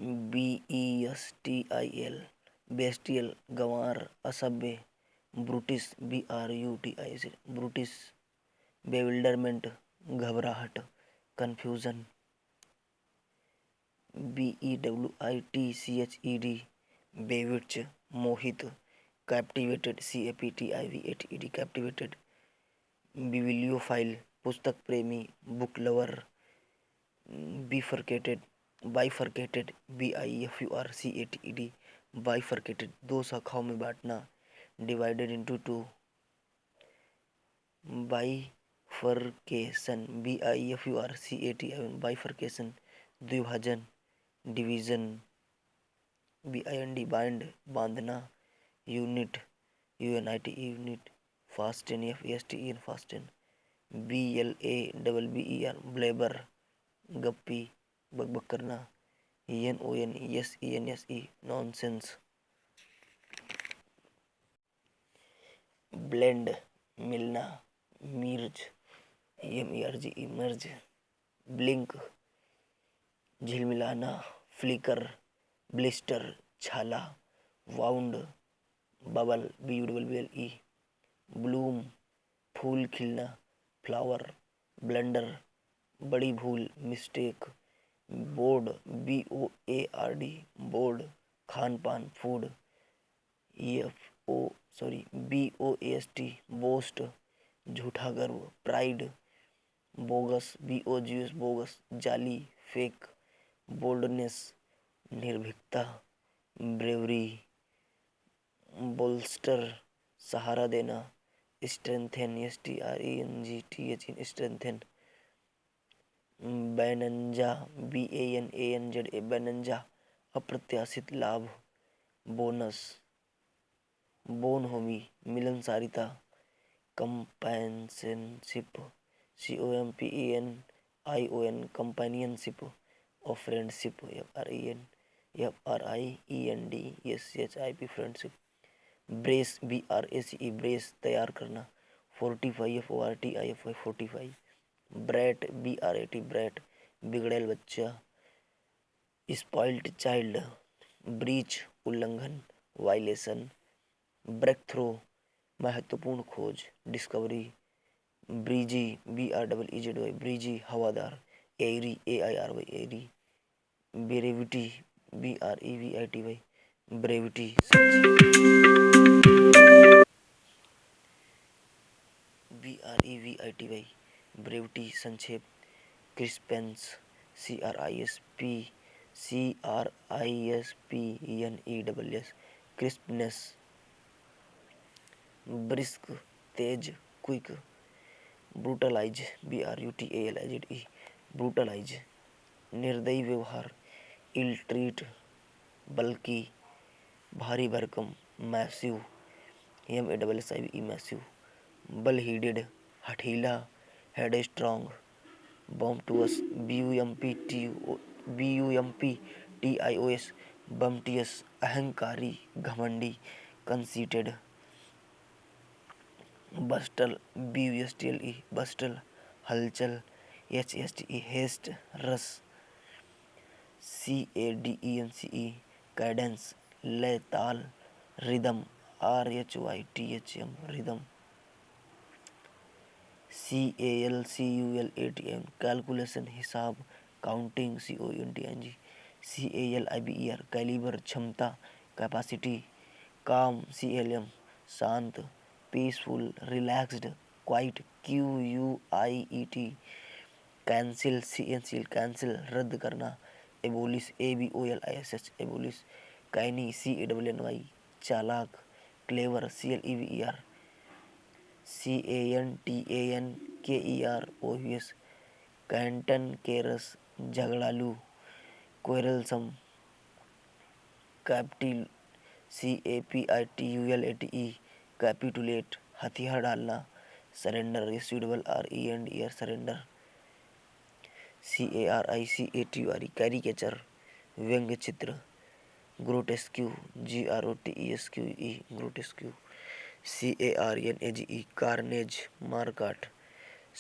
BESTIL bestial गंवार असभ्य brutish BRUTIS brutish bewilderment घबराहट confusion BEWITCHED bewitch मोहित कैप्टिवेटेड CAPTIVATED कैप्टिवेटेड बिब्लियोफाइल पुस्तक प्रेमी book lover bifurcated BIFURCATED bifurcated दो शाखाओं में बांटना divided into two bifurcation BIFURCATI bifurcation द्विभाजन डिवीजन BIND बाइंड बांधना unit UNIT unit fasten FASTEN fasten BLABBER blabber गप्पी बकबक करना NONSENSE नॉनसेंस ब्लेंड मिलना मिर्ज MERGE मर्ज ब्लिंक झिलमिलाना फ्लिकर ब्लिस्टर छाला वाउंड बबल BUBBLE ब्लूम फूल खिलना फ्लावर ब्लेंडर बड़ी भूल mistake board BOARD board Khan पान फूड BOAST बोस्ट झूठा गर्व प्राइड बोगस BOGS बोगस जाली फेक बोल्डनेस निर्भीकता ब्रेवरी बोल्स्टर सहारा देना स्ट्रेंथेन STRENGTHEN स्ट्रेंथेन बैनंजा BANANZA बैनंजा अप्रत्याशित लाभ बोनस बोनहोमी मिलनसारिता कंपेनियनशिप COMPANION कंपेनियनशिप और friendship FRIENDSHIP friendship brace BRACE brace तैयार करना fortify FORTIFY fortify brat BRAT brat बिगड़ैल बच्चा स्पॉइल्ड चाइल्ड ब्रीच उल्लंघन वायलेशन ब्रेक थ्रो महत्वपूर्ण खोज डिस्कवरी ब्रीजी BREEZY ब्रीजी हवादार एरी AIRY एरी brevity BREVITY brevity BREVITY brevity संक्षेप क्रिस्पेंस CRISPNESS crispness brisk तेज quick ब्रूटलाइज BRUTALIZE ब्रूटलाइज निर्दयी व्यवहार इल ट्रीट बल्कि भारी भरकम मैसिव MASSIVE मैसिव बल हीडेड हठीला हेडस्ट्रॉन्ग बॉम्टुअस BUMPTIOS बम्टियस अहंकारी घमंडी कंसीटेड बस्टल BUSTLE बस्टल हलचल HSTE haste rush CADENCE cadence लय ताल rhythm RHYTHM rhythm CALCULATM calculation हिसाब काउंटिंग COUNTING CALIBER कैलिबर क्षमता कैपेसिटी काम CLM शांत peaceful relaxed quiet QUIET cancel cancel रद्द करना abolish ABOLISH abolish canny CANNY चालाक clever CLEVER CANTANKEROUS cantankerous झगड़ालू querulous capital CAPITULATE capitulate हथियार डालना surrender SURRENDER surrender CARICATURE caricature व्यंग्य चित्र grotesque GROTESQUE grotesque CARNAGE carnage मारकाट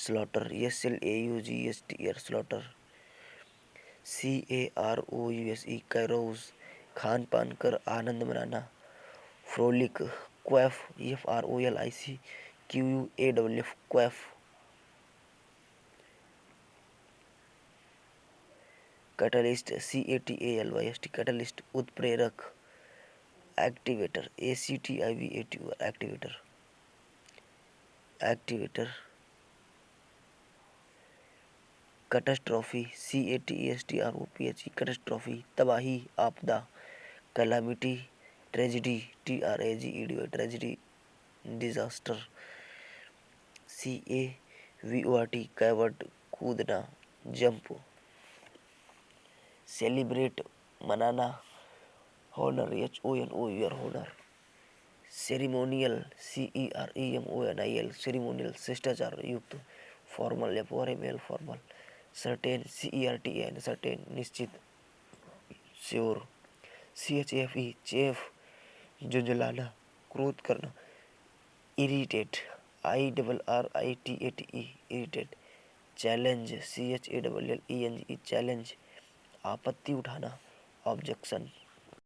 slaughter SLAUGHTER slaughter CAROUSE carouse Khan पान कर आनंद मनाना। Frolic quaff FROLICQUAFF quaff. Catalyst CATALYST catalyst उत्प्रेरक। Activator ACTIVATOR activator. Activator catastrophe CATASTROPHE catastrophe तबाही आपदा। Calamity tragedy TRAGEDY tragedy disaster. CAVORT cavort कूदना jump. Celebrate मनाना। Honour HONOR honour. Ceremonial CEREMONIAL ceremonial शिष्टाचार युक्त। Formal FORMAL formal. Certain CERTAIN certain निश्चित sure. CHAFE chafe झुंझलाना क्रोध करना। Irritate IRRITATE irritate. Challenge CHALLENGE challenge आपत्ति उठाना। ऑब्जेक्शन